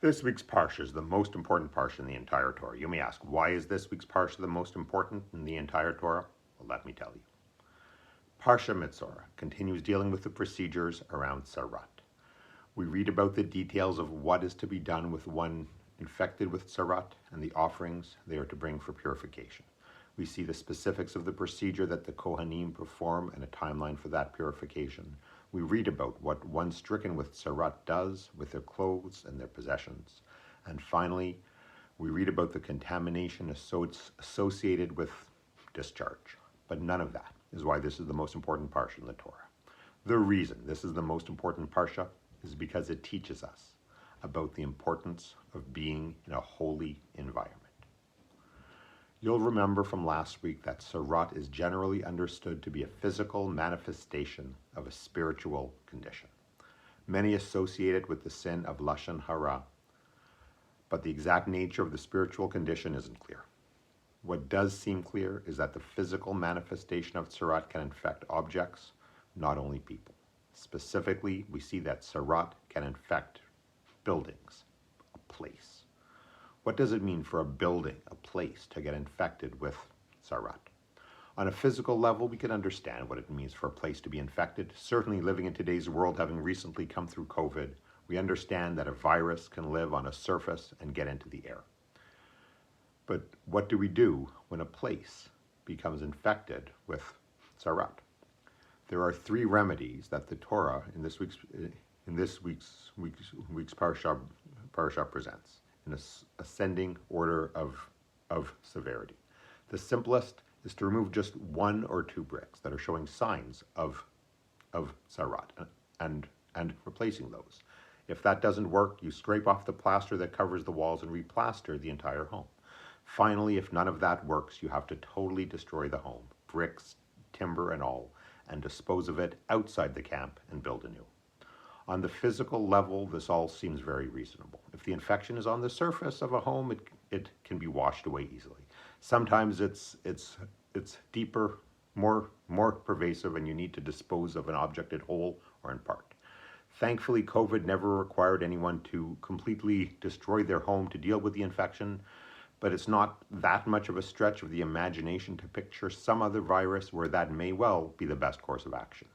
This week's parashah is the most important parashah in the entire Torah. You may ask, why is this week's parashah the most important in the entire Torah? Well, let me tell you. Parashah Metzora continues dealing with the procedures around Sarat. We read about the details of what is to be done with one infected with Sarat and the offerings they are to bring for purification. We see the specifics of the procedure that the Kohanim perform and a timeline for that purification. We read about what one stricken with Sarat does with their clothes and their possessions. And finally, we read about the contamination associated with discharge. But none of that is why this is the most important parsha in the Torah. The reason this is the most important parsha is because it teaches us about the importance of being in a holy environment. You'll remember from last week that Sarat is generally understood to be a physical manifestation of a spiritual condition. Many associate it with the sin of Lashon Hara, but the exact nature of the spiritual condition isn't clear. What does seem clear is that the physical manifestation of Sarat can infect objects, not only people. Specifically, we see that Sarat can infect buildings, a place. What does it mean for a building, a place, to get infected with Sarat? On a physical level, we can understand what it means for a place to be infected. Certainly living in today's world, having recently come through COVID, we understand that a virus can live on a surface and get into the air. But what do we do when a place becomes infected with Sarat? There are three remedies that the Torah in this week's parashah presents in an ascending order of severity. The simplest is to remove just one or two bricks that are showing signs of Sarat and replacing those. If that doesn't work, you scrape off the plaster that covers the walls and replaster the entire home. Finally, if none of that works, you have to totally destroy the home, bricks, timber, and all, and dispose of it outside the camp and build anew. On the physical level, this all seems very reasonable. If the infection is on the surface of a home, it can be washed away easily. Sometimes it's deeper, more pervasive, and you need to dispose of an object in whole or in part. Thankfully, COVID never required anyone to completely destroy their home to deal with the infection, but it's not that much of a stretch of the imagination to picture some other virus where that may well be the best course of action.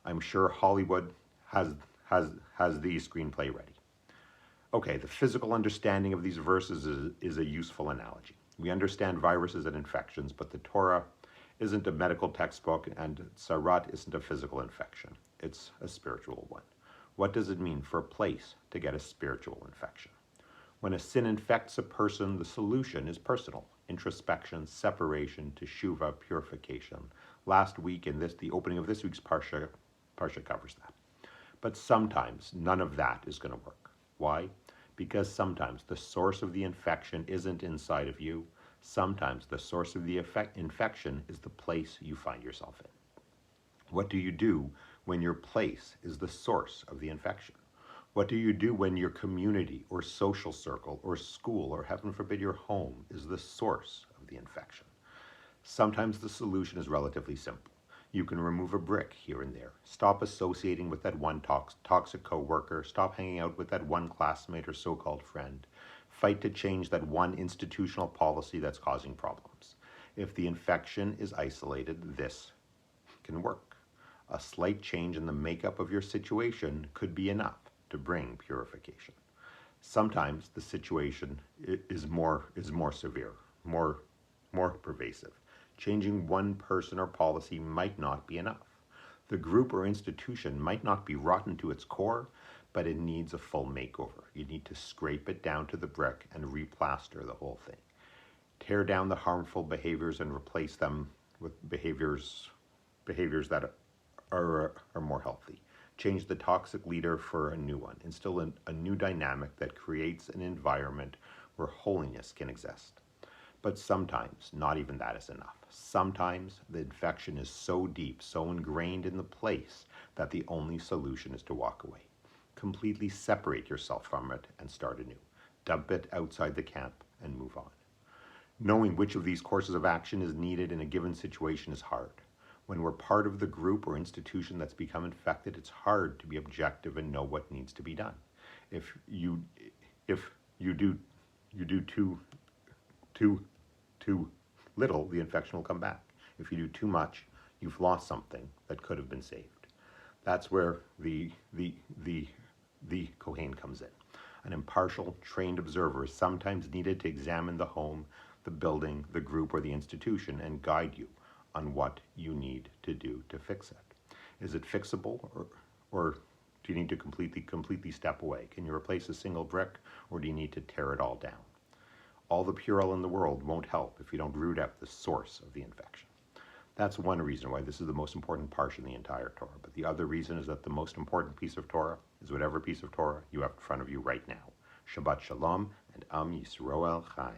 I'm sure Hollywood has the screenplay ready. Okay, the physical understanding of these verses is a useful analogy. We understand viruses and infections, but the Torah isn't a medical textbook and Sarat isn't a physical infection. It's a spiritual one. What does it mean for a place to get a spiritual infection? When a sin infects a person, the solution is personal. Introspection, separation, teshuvah, purification. Last week in the opening of this week's parsha covers that. But sometimes none of that is going to work. Why? Because sometimes the source of the infection isn't inside of you. Sometimes the source of the infection is the place you find yourself in. What do you do when your place is the source of the infection? What do you do when your community or social circle or school or, heaven forbid, your home is the source of the infection? Sometimes the solution is relatively simple. You can remove a brick here and there. Stop associating with that one toxic coworker. Stop hanging out with that one classmate or so-called friend. Fight to change that one institutional policy that's causing problems. If the infection is isolated, this can work. A slight change in the makeup of your situation could be enough to bring purification. Sometimes the situation is more severe, more pervasive. Changing one person or policy might not be enough. The group or institution might not be rotten to its core, but it needs a full makeover. You need to scrape it down to the brick and replaster the whole thing. Tear down the harmful behaviors and replace them with behaviors that are more healthy. Change the toxic leader for a new one. Instill a new dynamic that creates an environment where holiness can exist. But sometimes, not even that is enough. Sometimes the infection is so deep, so ingrained in the place, that the only solution is to walk away. Completely separate yourself from it and start anew. Dump it outside the camp and move on. Knowing which of these courses of action is needed in a given situation is hard. When we're part of the group or institution that's become infected, it's hard to be objective and know what needs to be done. If you If you do too too little, the infection will come back. If you do too much, you've lost something that could have been saved. That's where the Kohen comes in. An impartial, trained observer is sometimes needed to examine the home, the building, the group, or the institution and guide you on what you need to do to fix it. Is it fixable, or do you need to completely step away? Can you replace a single brick, or do you need to tear it all down? All the Purell in the world won't help if you don't root out the source of the infection. That's one reason why this is the most important parsha in the entire Torah. But the other reason is that the most important piece of Torah is whatever piece of Torah you have in front of you right now. Shabbat Shalom and Am Yisroel Chai.